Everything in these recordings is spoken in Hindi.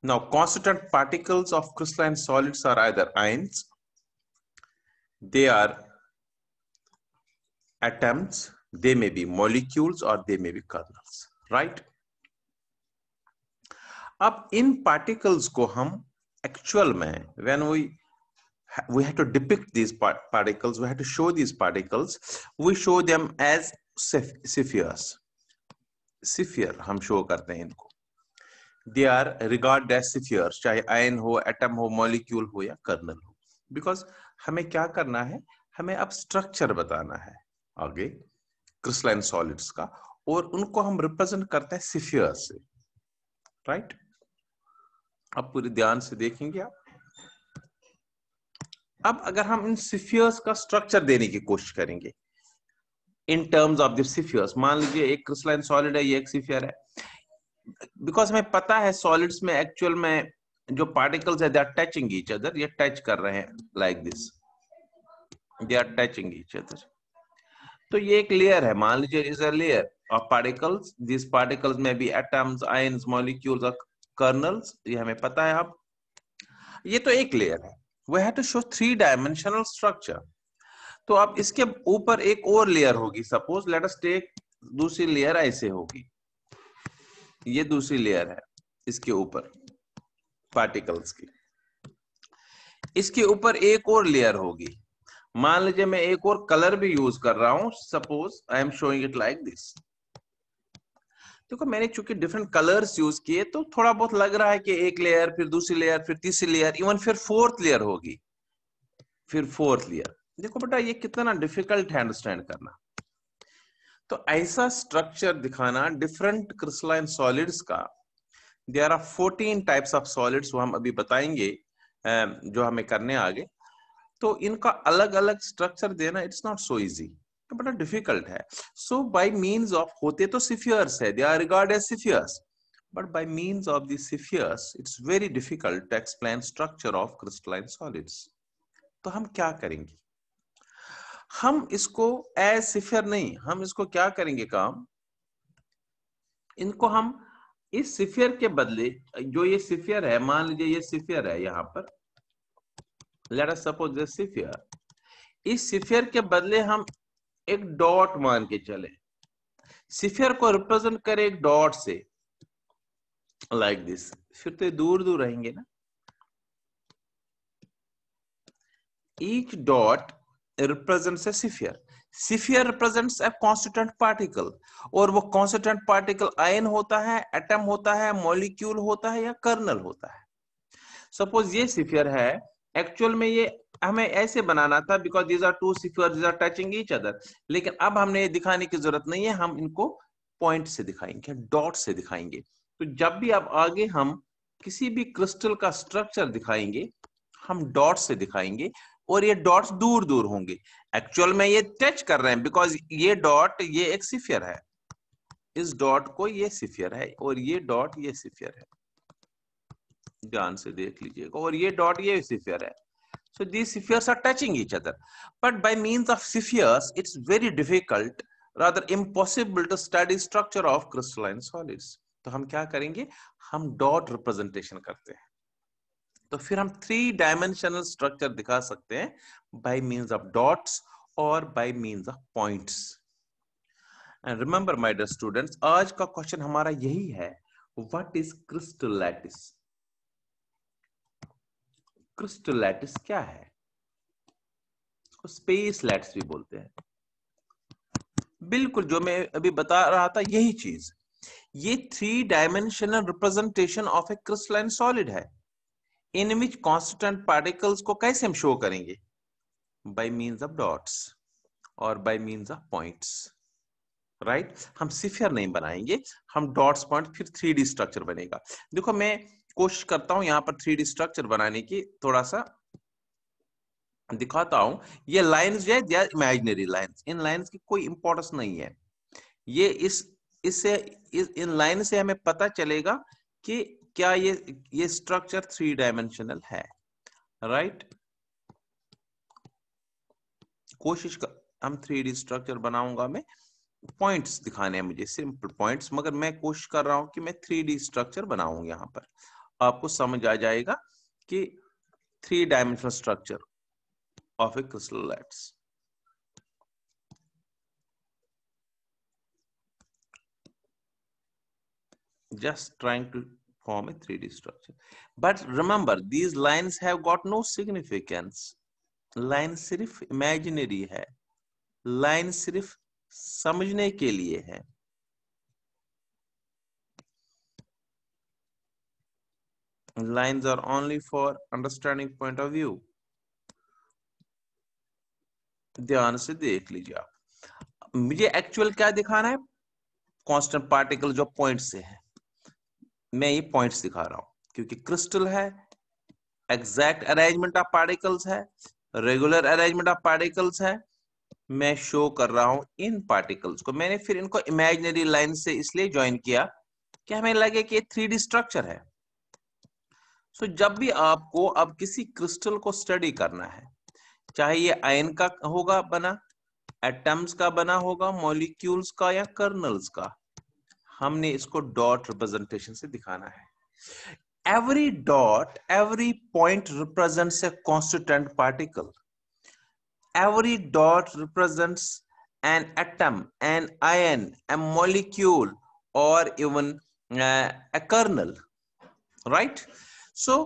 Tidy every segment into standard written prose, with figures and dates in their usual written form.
Now, constituent particles of crystalline solids are either ions, they are atoms, they may be molecules, or they may be kernels, right? अब इन particles को हम actual में when we have to depict these particles, we have to show these particles, we show them as spheres. Sphere हम show करते हैं इनको, they are regarded as spheres, चाहे ion हो, atom हो, molecule हो या kernel हो, because हमें क्या करना है, हमें अब structure बताना है आगे crystalline solids का, और उनको हम represent करते हैं spheres से, right? अब पूरे ध्यान से देखेंगे आप। अब अगर हम इन spheres का structure देने की कोशिश करेंगे in terms of the spheres, मान लीजिए एक crystalline solid है, ये एक sphere है, because हमें पता है solids में actual में जो particles है they are touching each other, ये touch कर रहे हैं like this, they are touching each other, तो ये एक layer है, मान लीजिए is a layer of particles, these particles may be atoms, ions, molecules or kernels, ये हमें पता है। अब ये तो एक layer है, we have to show 3-dimensional structure, तो अब इसके ऊपर एक और लेयर होगी, सपोज लेट अस टेक दूसरी लेयर ऐसे होगी, ये दूसरी लेयर है इसके ऊपर पार्टिकल्स की, इसके ऊपर एक और लेयर होगी, मान लीजिए मैं एक और कलर भी यूज कर रहा हूं, suppose I am showing it like this. देखो मैंने चूंकि डिफरेंट कलर्स यूज किए तो थोड़ा बहुत लग रहा है कि एक लेयर, फिर दूसरी लेयर, फिर तीसरी लेयर, इवन फिर फोर्थ लेयर होगी, फिर फोर्थ लेयर। देखो बेटा ये कितना डिफिकल्ट है अंडरस्टैंड करना, तो ऐसा स्ट्रक्चर दिखाना डिफरेंट क्रिस्टलाइन सॉलिड्स का। There are 14 types of solids, वो हम अभी बताएंगे जो हमें करने आगे, तो इनका अलग अलग स्ट्रक्चर देना इट्स नॉट सो इजी, तो बड़ा डिफिकल्ट है। सो बाय मींस ऑफ, होते तो स्फीयर्स है, they are regarded as spheres, but by means of the spheres it's very difficult to explain structure of crystalline solids. तो हम क्या करेंगे, हम इसको एज स्फीयर नहीं, हम इसको क्या करेंगे काम, इनको हम इस स्फीयर के बदले, जो ये स्फीयर है, मान लीजिए ये स्फीयर है, यहां पर let us suppose this sphere, इस स्फीयर के बदले हम एक डॉट मान के चले, स्फीयर को रिप्रेजेंट करें एक डॉट से लाइक दिस, फिर तो दूर दूर रहेंगे ना, each dot represents a sphere, sphere represents a constituent particle, और वो constituent particle ion होता है, atom होता है, molecule होता है या kernel होता है। सपोज ये sphere है, एक्चुअल में ये हमें ऐसे बनाना था because these are two spheres, these are touching each other, लेकिन अब हमने ये दिखाने की जरूरत नहीं है, हम इनको पॉइंट से दिखाएंगे, डॉट से दिखाएंगे। तो जब भी अब आगे हम किसी भी क्रिस्टल का स्ट्रक्चर दिखाएंगे, हम डॉट से दिखाएंगे, और ये डॉट्स दूर दूर होंगे, एक्चुअल में ये टच कर रहे हैं बिकॉज ये डॉट ये एक स्फीयर है, इस डॉट को ये स्फीयर है, और ये डॉट ये स्फीयर है, ध्यान से देख लीजिएगा, और ये डॉट ये स्फीयर है। So these spheres are touching each other, but by means of spheres, it's very difficult, rather impossible to study structure of crystalline solids. तो हम क्या करेंगे, हम डॉट रिप्रेजेंटेशन करते हैं, तो फिर हम 3-dimensional स्ट्रक्चर दिखा सकते हैं by means of dots और by means of points. And remember my dear students, आज का क्वेश्चन हमारा यही है, what is crystal lattice? Crystal lattice क्या है, उसको स्पेस लैटिस भी बोलते हैं, बिल्कुल जो मैं अभी बता रहा था यही चीज। ये 3-dimensional representation of A crystalline solid है, इन विच कांस्टिट्यूएंट पार्टिकल्स को कैसे हम शो करेंगे, बाय मींस ऑफ डॉट्स और bye means of points, right. हम स्फीयर नहीं बनाएंगे, हम डॉट्स पॉइंट, फिर 3D स्ट्रक्चर बनेगा। देखो मैं कोशिश करता हूं यहां पर 3D स्ट्रक्चर बनाने की, थोड़ा सा दिखाता हूं। ये लाइंस जो है दे आर इमेजिनरी लाइंस, इन लाइंस की कोई इंपॉर्टेंस नहीं है, ये इन लाइन से हमें पता चलेगा कि क्या ये स्ट्रक्चर 3-dimensional है, राइट। कोशिश कर, हम 3D स्ट्रक्चर बनाऊंगा मैं, पॉइंट्स दिखाने हैं मुझे, सिंपल पॉइंट्स, मगर मैं कोशिश कर रहा हूं कि मैं 3D स्ट्रक्चर बनाऊं यहां पर। आपको समझ आ जाएगा कि 3 dimensional structure of A crystal lattice. Just trying to form a 3D structure. But remember, these lines have got no significance. Line सिर्फ imaginary है, line सिर्फ समझने के लिए है। Lines are only for understanding point of view. ध्यान से देख लीजिए आप। मुझे एक्चुअल क्या दिखाना है? कांस्टेंट पार्टिकल जो पॉइंट से है, मैं ये पॉइंट्स दिखा रहा हूं क्योंकि क्रिस्टल है, एग्जैक्ट अरेंजमेंट ऑफ पार्टिकल्स है, रेगुलर अरेंजमेंट ऑफ पार्टिकल्स है। मैं शो कर रहा हूं इन पार्टिकल्स को। मैंने फिर इनको इमेजिनरी लाइन से इसलिए ज्वाइन किया कि हमें लगे कि 3D स्ट्रक्चर है। सो जब भी आपको अब किसी क्रिस्टल को स्टडी करना है, चाहे ये आयन का होगा बना, एटम्स का बना होगा, मॉलिक्यूल्स का या कर्नल्स का, हमने इसको डॉट रिप्रेजेंटेशन से दिखाना है। Every dot, every point represents a constituent particle. Every dot represents an atom, an ion, a molecule, or even a kernel, right? So,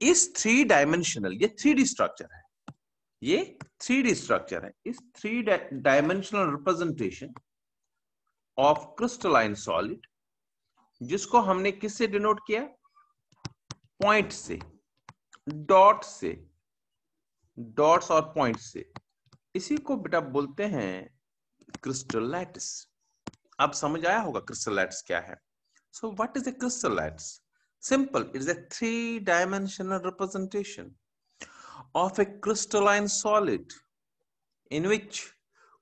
इस 3 dimensional, ये 3D structure है, ये 3D structure है। इस 3 dimensional representation of crystalline solid, जिसको हमने किससे डिनोट किया? पॉइंट से, डॉट से, डॉट्स और पॉइंट से, इसी को बेटा बोलते हैं क्रिस्टल लैटिस। अब समझ आया होगा क्रिस्टल लैटिस क्या है। So what is a crystal lattice? Simple, it is a 3 dimensional representation of a crystalline solid in which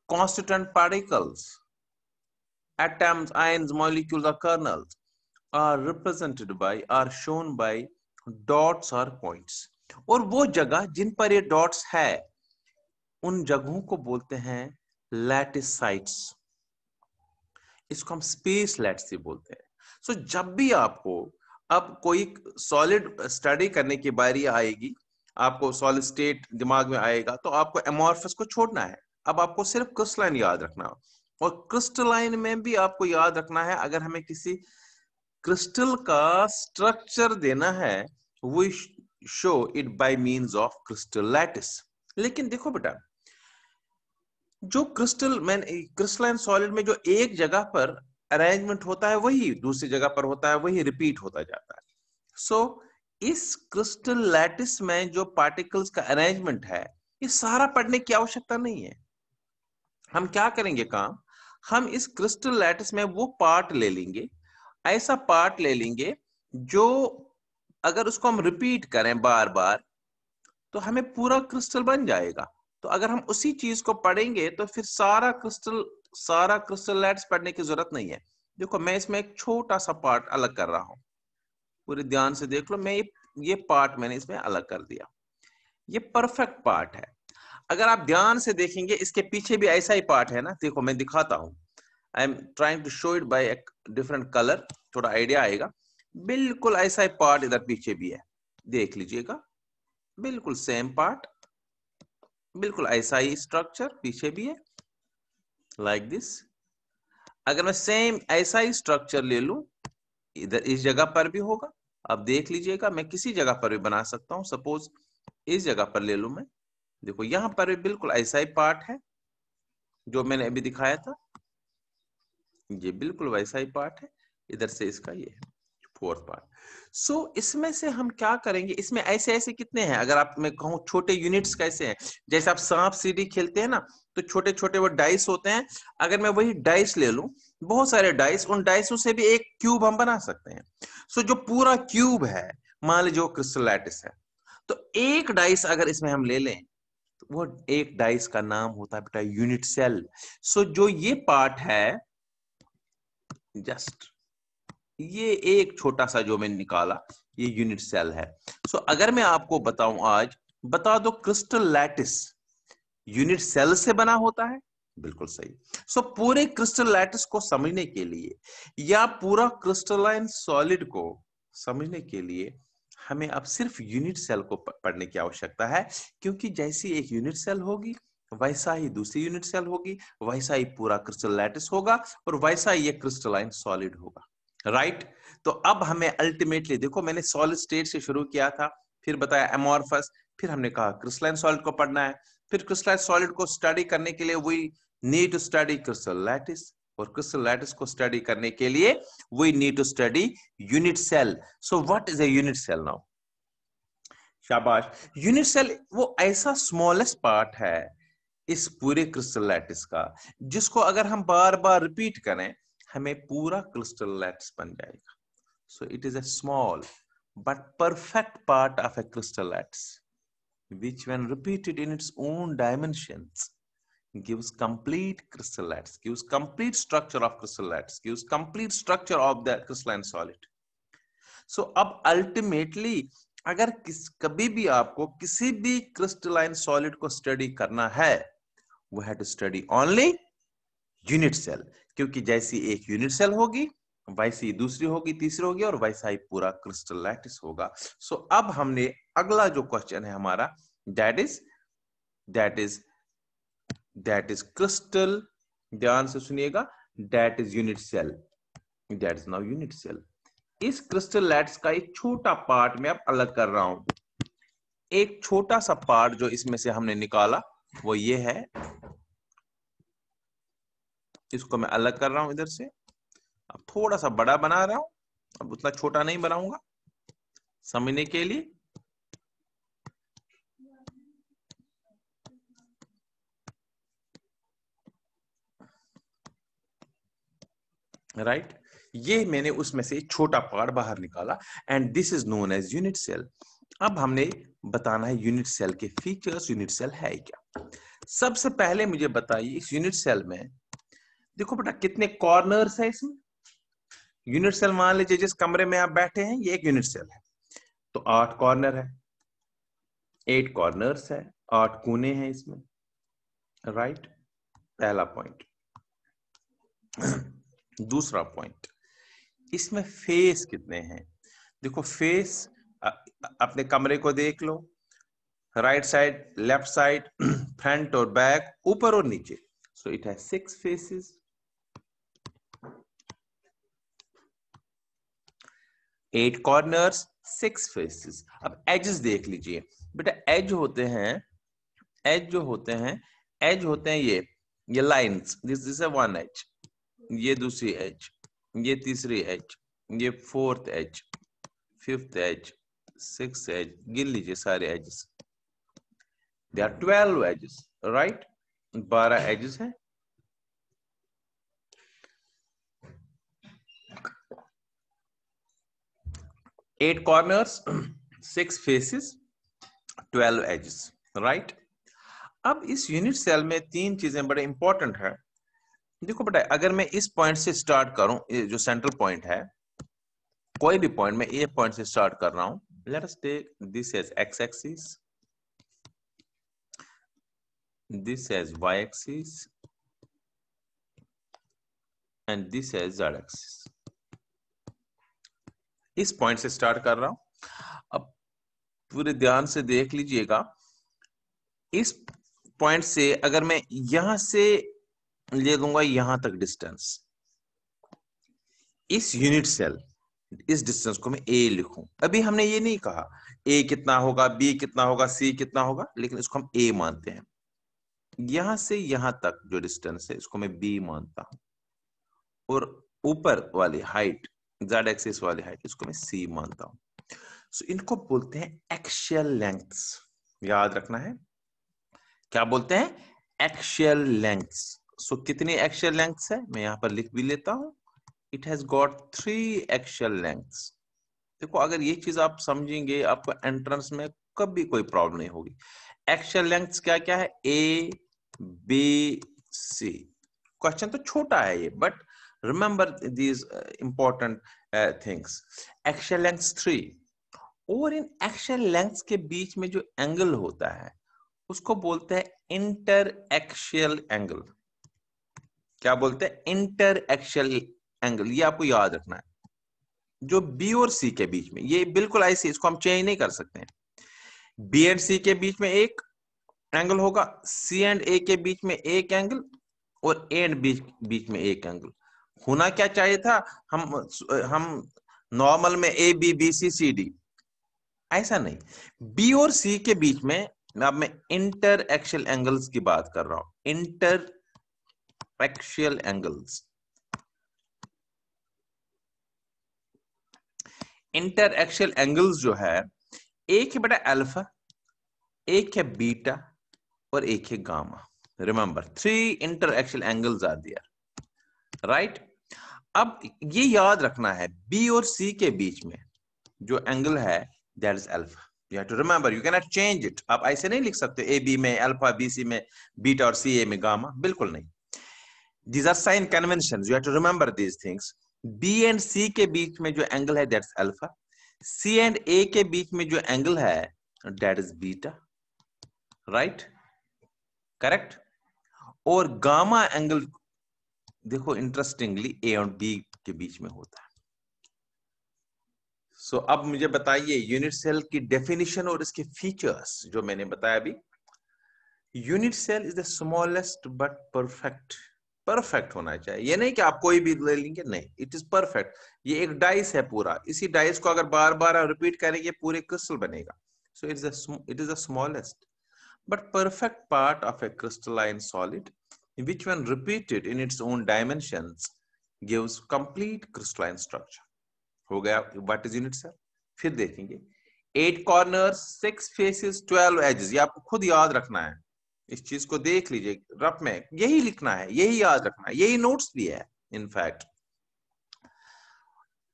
constituent particles, atoms, ions, molecules or kernels are represented by, are shown by dots or points. और वो जगह जिन पर ये डॉट्स है, उन जगहों को बोलते हैं लैटिस साइट्स। इसको हम स्पेस लैटिस बोलते हैं। सो जब भी आपको अब कोई सॉलिड स्टडी करने की बारी आएगी, आपको सॉलिड स्टेट दिमाग में आएगा, तो आपको एमॉर्फस को छोड़ना है। अब आपको सिर्फ क्रिस्टलाइन याद रखना है, और क्रिस्टलाइन में भी आपको याद रखना है, अगर हमें किसी क्रिस्टल का स्ट्रक्चर देना है, we show it by means of crystal lattice. लेकिन देखो बेटा, जो क्रिस्टलाइन सॉलिड में जो एक जगह पर अरेंजमेंट होता है, वही दूसरी जगह पर होता है, वही रिपीट होता जाता है। सो इस क्रिस्टल लैटिस में जो पार्टिकल्स का अरेंजमेंट है, ये सारा पढ़ने की आवश्यकता नहीं है। हम क्या करेंगे काम, हम इस क्रिस्टल लैटिस में वो पार्ट ले लेंगे, ऐसा पार्ट ले लेंगे जो अगर उसको हम रिपीट करें बार बार, तो हमें पूरा क्रिस्टल बन जाएगा। तो अगर हम उसी चीज को पढ़ेंगे, तो फिर सारा क्रिस्टल लैटिस पढ़ने की जरूरत नहीं है। देखो, मैं इसमें एक छोटा सा पार्ट अलग कर रहा हूं, पूरे ध्यान से देख लो। मैं ये पार्ट मैंने इसमें अलग कर दिया, ये परफेक्ट पार्ट है। अगर आप ध्यान से देखेंगे, इसके पीछे भी ऐसा ही पार्ट है ना। देखो, मैं दिखाता हूं, I am trying to show it by a different colour, थोड़ा आइडिया आएगा। बिल्कुल ऐसा ही पार्ट इधर पीछे भी है, देख लीजिएगा, बिल्कुल सेम पार्ट, बिल्कुल ऐसा ही स्ट्रक्चर पीछे भी है, लाइक दिस। अगर मैं सेम ऐसा ही स्ट्रक्चर ले लूं, इधर इस जगह पर भी होगा। अब देख लीजिएगा, मैं किसी जगह पर भी बना सकता हूं। सपोज इस जगह पर ले लूं मैं, देखो यहां पर भी बिल्कुल ऐसा ही पार्ट है जो मैंने अभी दिखाया था, ये बिल्कुल वैसा ही पार्ट है। इधर से इसका ये है फोर्थ पार्ट। सो इसमें से हम क्या करेंगे, इसमें ऐसे ऐसे कितने हैं, अगर आप मैं कहूं छोटे यूनिट्स कैसे हैं, जैसे आप सांप सीढ़ी खेलते हैं ना, तो छोटे छोटे वो डाइस होते हैं। अगर मैं वही डाइस ले लूं, बहुत सारे डाइस, उन डाइसों से भी एक क्यूब हम बना सकते हैं। सो जो पूरा क्यूब है, मान लीजिए वो क्रिस्टल लैटिस है, तो एक डाइस अगर इसमें हम ले लें, तो वो एक डाइस का नाम होता है बेटा यूनिट सेल। सो जो ये पार्ट है, जस्ट ये एक छोटा सा जो मैंने निकाला, ये यूनिट सेल है। सो अगर मैं आपको बताऊं आज, बता दो क्रिस्टल लैटिस यूनिट सेल से बना होता है, बिल्कुल सही। सो पूरे क्रिस्टल लैटिस को समझने के लिए, या पूरा क्रिस्टलाइन सॉलिड को समझने के लिए हमें अब सिर्फ यूनिट सेल को पढ़ने की आवश्यकता है, क्योंकि जैसी एक यूनिट सेल होगी वैसा ही दूसरी यूनिट सेल होगी, वैसा ही पूरा क्रिस्टल लैटिस होगा और वैसा ही एक क्रिस्टलाइन सॉलिड होगा, राइट। तो अब हमें अल्टीमेटली देखो, मैंने सॉलिड स्टेट से शुरू किया था, फिर बताया एमॉर्फस, फिर हमने कहा क्रिस्टलाइन सॉलिड को पढ़ना है, फिर क्रिस्टलाइन सॉलिड को स्टडी करने के लिए we need to study crystal lattice, और क्रिस्टल लैटिस को स्टडी करने के लिए we need to study unit cell. So what is a unit cell now? शाबाश। यूनिट सेल वो ऐसा स्मॉलेस्ट पार्ट है इस पूरे क्रिस्टल लैटिस का, जिसको अगर हम बार बार रिपीट करें हमें पूरा क्रिस्टल लैटिस बन जाएगा। So it is a small but perfect part of a crystal lattice, which when repeated in its own dimensions gives complete crystal lattice, gives complete structure of crystal lattice, gives complete structure of the crystalline solid. So अब ultimately अगर कभी भी आपको किसी भी crystalline solid को स्टडी करना है, we have to study only unit cell, क्योंकि जैसी एक यूनिट सेल होगी वैसी दूसरी होगी, तीसरी होगी, और वैसा ही पूरा क्रिस्टल लैटिस होगा। सो अब हमने अगला जो क्वेश्चन है हमारा, that is crystal, ध्यान से सुनिएगा, that is unit cell, that is now unit cell। इस क्रिस्टल लैटिस का एक छोटा पार्ट मैं अब अलग कर रहा हूं, एक छोटा सा पार्ट जो इसमें से हमने निकाला वो ये है, इसको मैं अलग कर रहा हूं इधर से, अब थोड़ा सा बड़ा बना रहा हूं, अब उतना छोटा नहीं बनाऊंगा समझने के लिए। राइट, ये मैंने उसमें से छोटा पार्ट बाहर निकाला, and this is known as unit cell. अब हमने बताना है यूनिट सेल के फीचर्स, यूनिट सेल है क्या। सबसे पहले मुझे बताइए इस यूनिट सेल में, देखो बेटा कितने कॉर्नर्स है इसमें। यूनिट सेल मान लीजिए जिस कमरे में आप बैठे हैं ये एक यूनिट सेल है, तो 8 कॉर्नर है, 8 कॉर्नर्स है, 8 कोने हैं इसमें, राइट, पहला पॉइंट। दूसरा पॉइंट, इसमें फेस कितने हैं। देखो फेस अपने कमरे को देख लो, right side, left side, front और बैक, ऊपर और नीचे। So it has 6 faces, 8 corners, 6 faces. अब एजेस देख लीजिए बेटा, एज होते हैं, एज जो होते हैं, एज होते हैं ये lines, this is one edge, ये दूसरी एज, ये तीसरी एज, ये 4th as, 5th as, 6th as, गिन लीजिए सारे edges, they are 12 edges, right, 12 edges हैं। Eight corners, 6 faces, 12 edges, right. अब इस यूनिट सेल में 3 चीजें बड़े इंपॉर्टेंट है। देखो बेटा, अगर मैं इस पॉइंट से स्टार्ट करूं, जो सेंट्रल पॉइंट है, कोई भी पॉइंट में ए पॉइंट से स्टार्ट कर रहा हूं, let us take this edge X axis, this edge Y axis and this edge Z axis. इस पॉइंट से स्टार्ट कर रहा हूं। अब पूरे ध्यान से देख लीजिएगा, इस पॉइंट से अगर मैं यहां से ले लूंगा यहां तक डिस्टेंस, इस यूनिट सेल, इस डिस्टेंस को मैं ए लिखूं। अभी हमने ये नहीं कहा ए कितना होगा, बी कितना होगा, सी कितना होगा, लेकिन इसको हम ए मानते हैं। यहां से यहां तक जो डिस्टेंस है इसको मैं बी मानता हूं, और ऊपर वाली हाइट, जेड एक्सिस वाली हाइट, इसको मैं सी मानता हूं। सो इनको बोलते हैं एक्सियल लेंथ्स, याद रखना है, क्या बोलते हैं, एक्सियल लेंथ्स। सो कितनी एक्सियल लेंथ्स है मैं यहां पर लिख भी लेता हूं, it has got 3 axial lengths. देखो अगर ये चीज आप समझेंगे आपको एंट्रेंस में कभी कोई प्रॉब्लम नहीं होगी। एक्सियल लेंथ्स क्या क्या है, ए बी सी। क्वेश्चन तो छोटा है ये, but remember these important things. Axial lengths 3, और इन एक्सियल लेंथ्स के बीच में जो एंगल होता है उसको बोलते हैं इंटर एक्सियल एंगल। क्या बोलते हैं, इंटर एक्सियल एंगल, ये आपको याद रखना है। जो बी और सी के बीच में, ये बिल्कुल ऐसे, इसको हम चेंज नहीं कर सकते हैं। बी एंड सी के बीच में एक एंगल होगा, सी एंड ए के बीच में एक एंगल, और ए एंड बी बीच में एक एंगल। होना क्या चाहिए था, हम नॉर्मल में A B B C C D, ऐसा नहीं। बी और सी के बीच में, अब मैं इंटर एक्शियल एंगल्स की बात कर रहा हूं, inter axial angles. Inter axial angles जो है, एक है बेटा अल्फा, एक है बीटा, और एक है gamma. Remember 3 inter axial angles are there, right. अब ये याद रखना है, बी और सी के बीच में जो एंगल है that is alpha. You have to remember, you can not change it. आप ऐसे नहीं लिख सकते ए बी में अल्फा, बी सी में बीटा और सी ए में गामा, बिल्कुल नहीं। These are sign conventions, you have to remember these things. B and C के बीच में जो एंगल है that's alpha, C and A के बीच में जो एंगल है that is beta, right? Correct? और गामा एंगल देखो इंटरेस्टिंगली A और B के बीच में होता है। सो अब मुझे बताइए यूनिट सेल की डेफिनेशन और इसके फीचर्स जो मैंने बताया अभी। Unit cell is the smallest but perfect. Perfect होना चाहिए, ये नहीं कि आप कोई भी ले लेंगे, नहीं, इट इज परफेक्ट। ये एक डाइस है पूरा, इसी डाइस को अगर बार बार रिपीट करेंगे पूरे क्रिस्टल बनेगा। So it is the smallest but perfect part of a crystalline solid, which when repeated in its own dimensions gives complete crystalline structure. हो गया what is unit cell। फिर देखेंगे 8 corners 6 faces 12 edges, ये आपको खुद याद रखना है। इस चीज को देख लीजिए, रफ में यही लिखना है, यही याद रखना है, यही नोट्स भी है इनफैक्ट।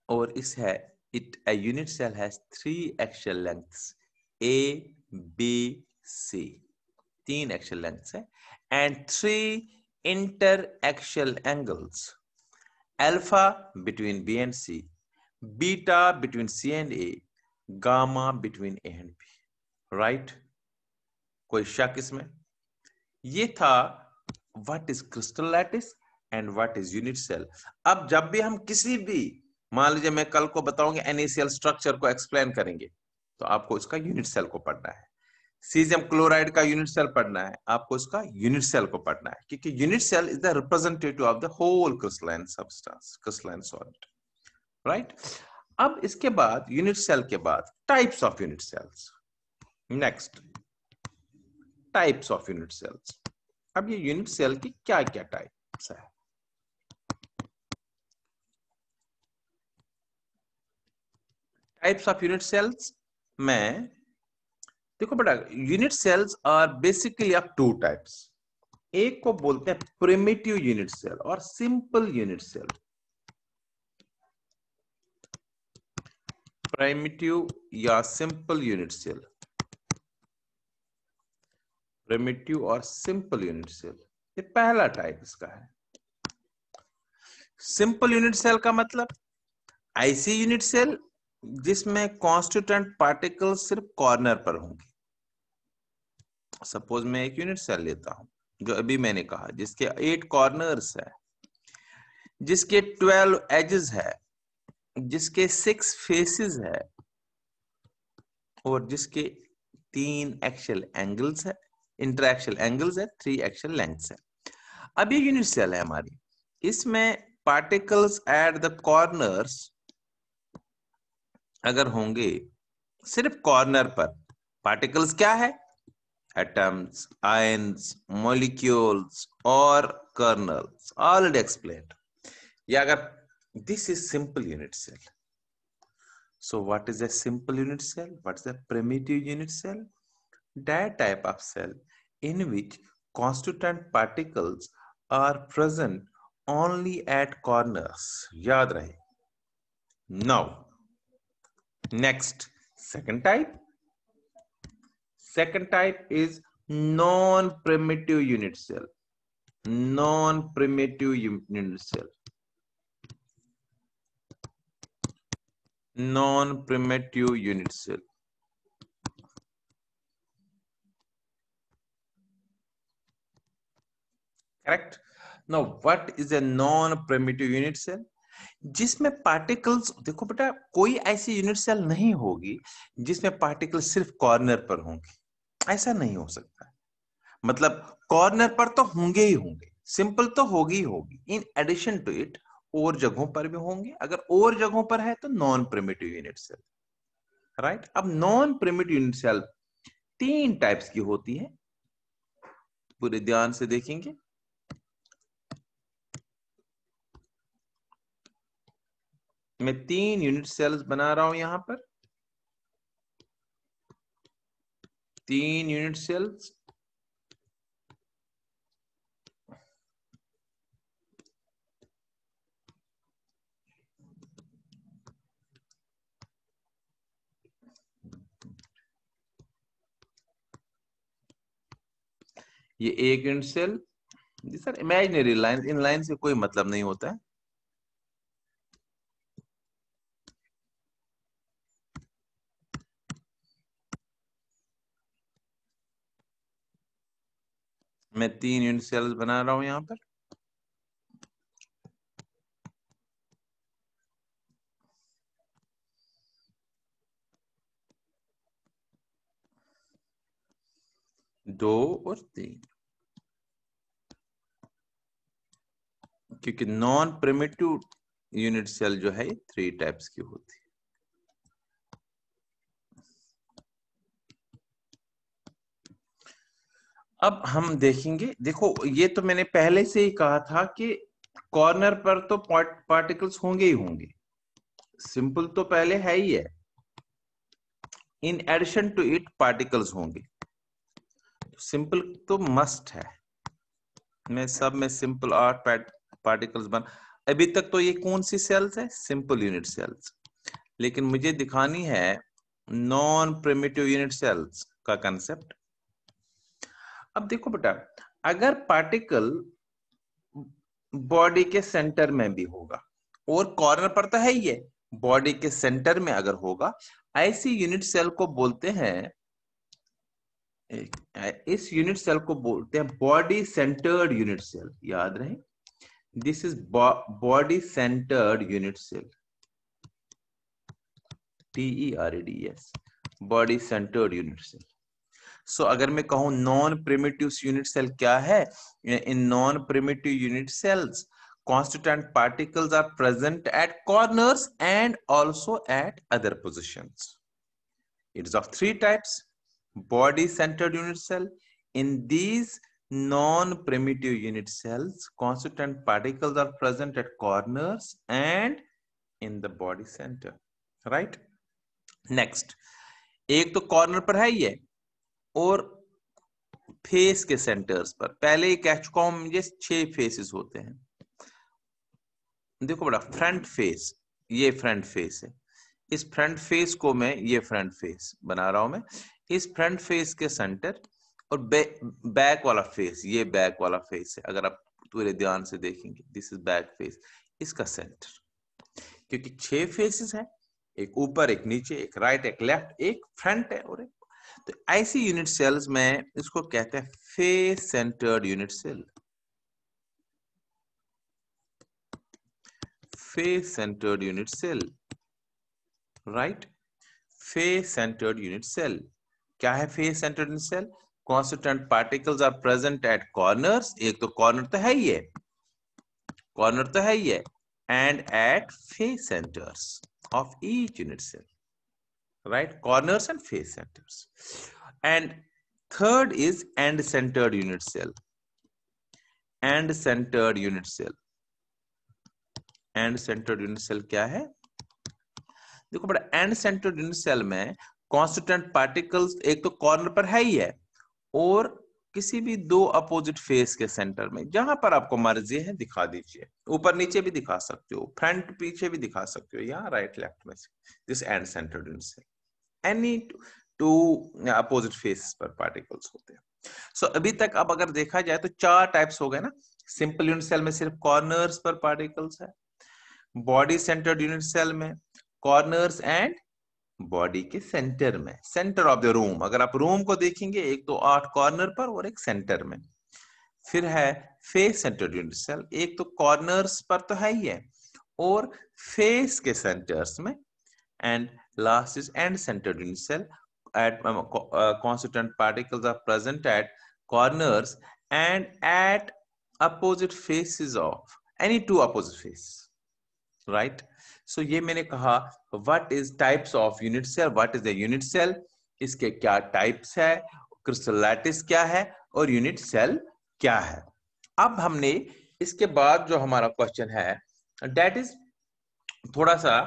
और इस है it a unit cell has 3 axial lengths A B C, 3 axial lengths है, and 3 interaxial angles, alpha between B and C, beta between C and A, gamma between A and B, right? कोई शक इसमें? ये था what is crystal lattice and what is unit cell. अब जब भी हम किसी भी, मान लीजिए मैं कल को बताऊंगा NaCl स्ट्रक्चर को एक्सप्लेन करेंगे, तो आपको इसका यूनिट सेल को पढ़ना है। सीजियम क्लोराइड का यूनिट सेल पढ़ना है, आपको इसका यूनिट सेल को पढ़ना है, क्योंकि unit cell is the representative of the whole crystalline substance, crystalline solid, right. अब इसके बाद यूनिट सेल के बाद types of unit cells. Next, types of unit cells. अब ये यूनिट सेल की क्या क्या टाइप्स है। टाइप्स ऑफ यूनिट सेल्स में देखो बेटा, unit cells are basically of 2 types. एक को बोलते हैं प्रिमिटिव यूनिट सेल और सिंपल यूनिट सेल। प्रिमिटिव या सिंपल यूनिट सेल, प्रिमिटिव और सिंपल यूनिट सेल, ये पहला टाइप इसका है। सिंपल यूनिट सेल का मतलब ऐसी यूनिट सेल जिसमें कांस्टिट्यूएंट पार्टिकल सिर्फ कॉर्नर पर होंगे। सपोज मैं एक यूनिट सेल लेता हूं जो अभी मैंने कहा, जिसके 8 कॉर्नर्स है, जिसके 12 एजेस है, जिसके 6 फेसेस है, और जिसके 3 एक्शियल एंगल्स है, इंटरएक्शियल एंगल्स है, 3 एक्शियल लेंथ्स है। अब ये यूनिट सेल है हमारी, इसमें पार्टिकल्स एट द कॉर्नर्स अगर होंगे, सिर्फ कॉर्नर पर पार्टिकल्स क्या है, एटम्स, आयंस, मॉलिक्यूल्स और कर्नल्स, ऑलरेडी एक्सप्लेन्ड। या अगर this is simple unit cell. So what is a simple unit cell? What is a primitive unit cell? That type of cell in which constituent particles are present only at corners. याद रहे। Now, next, second type. Second type is non-primitive unit cell. Non-primitive unit cell. Non-primitive unit cell. Correct. Now, what is a non-primitive unit cell? जिसमें पार्टिकल्स, देखो बेटा, कोई ऐसी यूनिट सेल नहीं होगी जिसमें पार्टिकल सिर्फ कॉर्नर पर होंगे, ऐसा नहीं हो सकता। मतलब कॉर्नर पर तो होंगे ही होंगे, सिंपल तो होगी ही होगी, इन एडिशन टू इट और जगहों पर भी होंगे। अगर और जगहों पर है तो non primitive unit cell, right. अब non primitive unit cell 3 types की होती है, पूरे ध्यान से देखेंगे। मैं 3 यूनिट सेल्स बना रहा हूं यहां पर, 3 यूनिट सेल्स। ये एक यूनिट सेल, जी सर इमेजिनरी लाइन, इन लाइन से कोई मतलब नहीं होता है। मैं 3 यूनिट सेल्स बना रहा हूं यहां पर। दो और 3, क्योंकि नॉन प्रिमिटिव यूनिट सेल जो है 3 टाइप्स की होती है। अब हम देखेंगे, देखो ये तो मैंने पहले से ही कहा था कि कॉर्नर पर तो पार्टिकल्स होंगे ही होंगे, सिंपल तो पहले है ही है, in addition to it particles होंगे, सिंपल तो मस्ट है। मैं सब में सिंपल 8 पार्टिकल्स बन, अभी तक तो ये कौन सी सेल्स है, सिंपल यूनिट सेल्स, लेकिन मुझे दिखानी है नॉन प्रिमिटिव यूनिट सेल्स का कंसेप्ट। अब देखो बेटा, अगर पार्टिकल बॉडी के सेंटर में भी होगा, और कॉर्नर पर तो है ही है, बॉडी के सेंटर में अगर होगा, ऐसी यूनिट सेल को बोलते हैं, इस यूनिट सेल को बोलते हैं बॉडी सेंटर्ड यूनिट सेल। याद रहे, this is body centred unit cell, TEREDS, body centred unit cell. So अगर मैं कहूं नॉन प्रिमिटिव यूनिट सेल क्या है, in non primitive unit cells constituent particles are present at corners and also at other positions. It is of 3 types: body centered unit cell. In these non-primitive unit cells, constituent particles are present at corners and in the body center, right? Next, एक तो कॉर्नर पर है ही है, और फेस के सेंटर्स पर, पहले ही कह चुका हूं मुझे 6 फेसेस होते हैं। देखो बड़ा, फ्रंट फेस, ये फ्रंट फेस है, इस फ्रंट फेस को मैं, ये फ्रंट फेस बना रहा हूं मैं, इस फ्रंट फेस के सेंटर, और बैक वाला फेस, ये बैक वाला फेस है। अगर आप पूरे ध्यान से देखेंगे, दिस इज बैक फेस, इसका सेंटर, क्योंकि 6 फेसेस है, एक ऊपर, एक नीचे, एक राइट, एक लेफ्ट, एक फ्रंट है, और एक, तो ऐसी यूनिट सेल्स में इसको कहते हैं face centred unit cell, face centred unit cell, right. Face centred unit cell क्या है? Face centred unit cell, constituent particles are present at corners, एक तो कॉर्नर तो है ही है, कॉर्नर तो है ही है, and at face centres of each unit cell, right, corners and face centres. And third is end centred unit cell, end centred unit cell, end centred unit cell क्या है? देखो बड़ा, एंड सेंटर्ड यूनिट सेल में कॉन्स्टिट्यूएंट पार्टिकल्स एक तो कॉर्नर पर है ही है, और किसी भी 2 अपोजिट फेस के सेंटर में, जहां पर आपको मर्जी है दिखा दीजिए, ऊपर नीचे भी दिखा सकते हो, फ्रंट पीछे भी दिखा सकते हो, यहाँ राइट लेफ्ट में से, this end centred unit cell, any 2 opposite face पर पार्टिकल्स होते हैं। सो अभी तक अब अगर देखा जाए तो 4 टाइप्स हो गए ना। सिंपल यूनिट सेल में सिर्फ कॉर्नर्स पर पार्टिकल्स है, बॉडी सेंटर्ड यूनिट सेल में कॉर्नर्स एंड बॉडी के सेंटर में, सेंटर ऑफ द रूम, अगर आप रूम को देखेंगे, एक तो 8 कॉर्नर पर और एक सेंटर में। फिर है फेस सेंटर्ड यूनिट सेल, एक तो कॉर्नर्स पर तो है ही है, और फेस के सेंटर्स में, and last is end centred unit cell at constituent particles are present at corners and at opposite faces of any two opposite faces, right? So ये मैंने कहा what is types of unit cell, what is the unit cell, इसके क्या types है, crystal lattice क्या है और unit cell क्या है। अब हमने इसके बाद जो हमारा क्वेश्चन है that is थोड़ा सा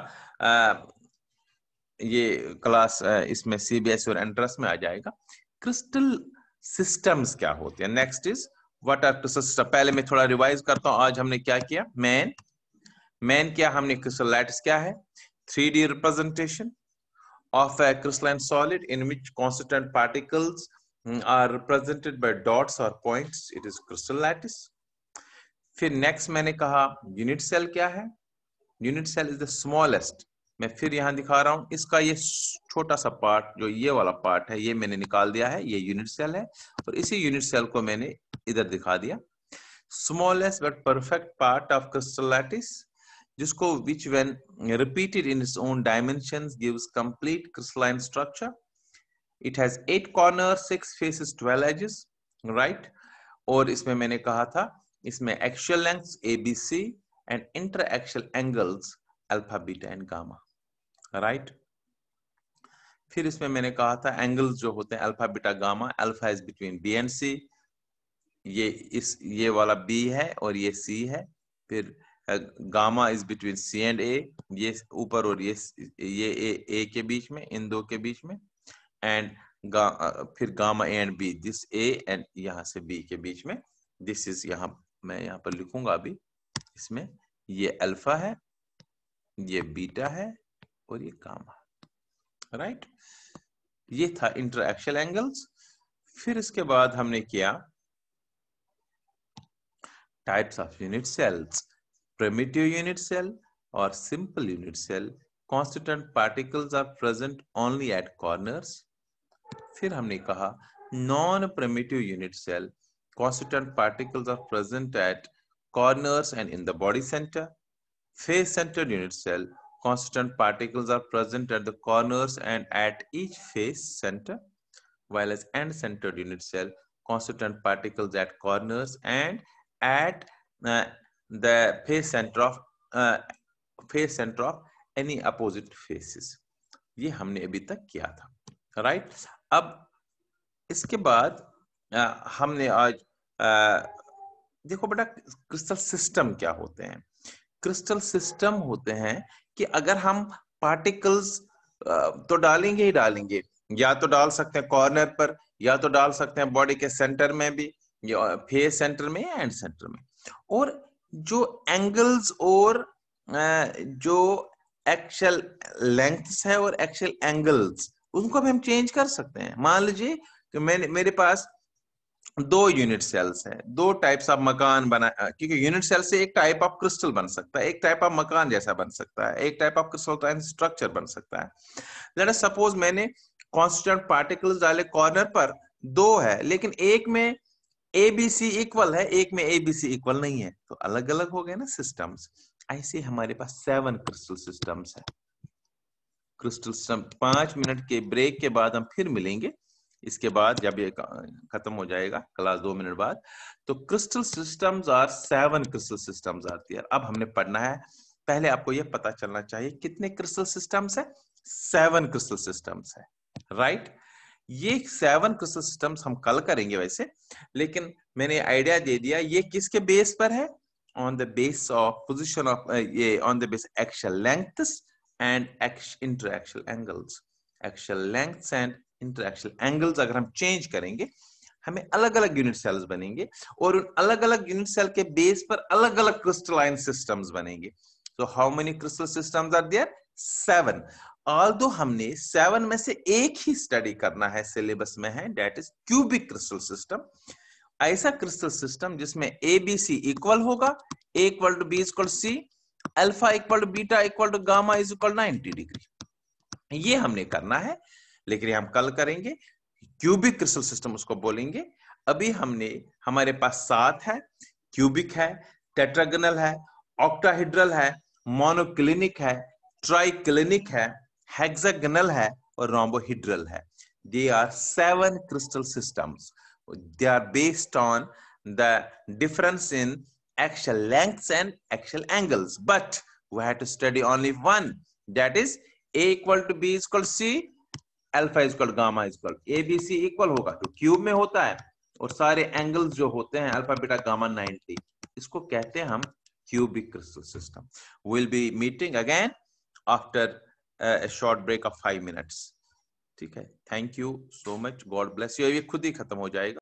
ये क्लास इसमें सीबीएसई और एंट्रेंस में आ जाएगा। क्रिस्टल सिस्टम्स क्या होते हैं, next is what are crystal system. पहले मैं थोड़ा रिवाइज करता हूं, आज हमने क्या किया, मेन क्या हमने, क्रिस्टल लैटिस क्या है, 3D representation of a crystalline solid in which constituent particles are represented by dots or points, it is crystal lattice। फिर नेक्स्ट मैंने कहा यूनिट सेल क्या है, unit cell is the smallest, मैं फिर यहां दिखा रहा हूं, इसका ये छोटा सा पार्ट जो ये वाला पार्ट है ये मैंने निकाल दिया है, ये यूनिट सेल है और इसी यूनिट सेल को मैंने इधर दिखा दिया। Smallest but perfect part of crystal lattice, जिसको which when repeated in its own dimensions gives complete crystalline structure। It has 8 corners, 6 faces, 12 edges, right? और इसमें मैंने कहा था इसमें axial lengths ABC and interaxial angles alpha, beta and gamma, right? फिर इसमें मैंने कहा था एंगल्स जो होते हैं alpha beta gamma, alpha is between B and C, ये वाला बी है और ये सी है, फिर gamma is between C and A, ये ऊपर और ये ए के बीच में, इन दो के बीच में, एंड फिर gamma A and B, this A and यहां से बी के बीच में, दिस इज यहां मैं यहां पर लिखूंगा अभी, इसमें ये अल्फा है, ये बीटा है और ये गामा, राइट? ये था इंटरएक्शियल एंगल्स। फिर इसके बाद हमने किया types of unit cells, primitive unit cell or simple unit cell, constituent particles are present only at corners। फिर हमने कहा non-primitive unit cell, constituent particles are present at corners and in the body center। Face-centered unit cell, constituent particles are present at the corners and at each face center, while as end-centered unit cell, constituent particles at corners and at the face center of any opposite faces। ये हमने अभी तक किया था, राइट? अब इसके बाद हमने आज देखो बेटा क्रिस्टल सिस्टम क्या होते हैं। क्रिस्टल सिस्टम होते हैं कि अगर हम पार्टिकल्स तो डालेंगे ही डालेंगे, या तो डाल सकते हैं कॉर्नर पर, या तो डाल सकते हैं बॉडी के सेंटर में भी, फेस सेंटर में या एंड सेंटर में, और जो एंगल्स और जो एक्चुअल लेंथ्स है और एक्चुअल एंगल्स उनको भी हम चेंज कर सकते हैं। मान लीजिए कि मेरे पास 2 यूनिट सेल्स हैं, 2 टाइप्स ऑफ मकान बना, क्योंकि यूनिट सेल से एक टाइप ऑफ क्रिस्टल बन सकता है, एक टाइप ऑफ मकान जैसा बन सकता है, एक टाइप ऑफ क्रिस्टल स्ट्रक्चर बन सकता है। लेट अस सपोज मैंने कांस्टेंट पार्टिकल्स डाले कॉर्नर पर, 2 है, लेकिन एक में ABC इक्वल है, एक में ABC इक्वल नहीं है, तो अलग अलग हो गए ना सिस्टम्स। ऐसे हमारे पास 7 क्रिस्टल सिस्टम्स है। क्रिस्टल सिस्टम 5 मिनट के ब्रेक के बाद हम फिर मिलेंगे, इसके बाद जब ये खत्म हो जाएगा क्लास 2 मिनट बाद, तो crystal systems are 7 crystal systems आती है। अब हमने पढ़ना है, पहले आपको यह पता चलना चाहिए कितने क्रिस्टल सिस्टम्स है, 7 क्रिस्टल सिस्टम्स है, राइट? ये 7 क्रिस्टल सिस्टम्स हम कल करेंगे वैसे, लेकिन मैंने आइडिया दे दिया ये किसके बेस पर है, on the base of position of ये on the base axial lengths and interaxial angles. Axial lengths and interaxial angles अगर हम चेंज करेंगे हमें अलग अलग यूनिट सेल्स बनेंगे, और उन अलग अलग यूनिट सेल के बेस पर अलग अलग क्रिस्टलाइन सिस्टम्स बनेंगे। तो how many crystal systems are there? 7। Although हमने 7 में से एक ही स्टडी करना है, सिलेबस में है, that is cubic crystal system. ऐसा क्रिस्टल सिस्टम जिसमें ABC इक्वल होगा, A equal to B equal C, alpha equal to beta equal to gamma is equal 90 degree. ये हमने करना है, लेकिन हम कल करेंगे। क्यूबिक क्रिस्टल सिस्टम उसको बोलेंगे। अभी हमारे पास 7 है, क्यूबिक है, टेट्रागोनल है, ऑक्टाहेड्रल है, मोनोक्लिनिक है, ट्राइक्लिनिक है, हेक्सागोनल है और रोम्बोहेड्रल है. They are 7 crystal systems. They are based on the difference in axial lengths and axial angles. But we have to study only one. That is A equal to B is equal to C, alpha is equal to gamma is equal. A, B, C equal होगा तो क्यूब में होता है और सारे एंगल्स जो होते हैं अल्फा बीटा गामा 90, इसको कहते हैं हम cubic crystal system. We'll be meeting again after a short break of 5 minutes. ठीक है, thank you so much, God bless you. ये खुद ही खत्म हो जाएगा.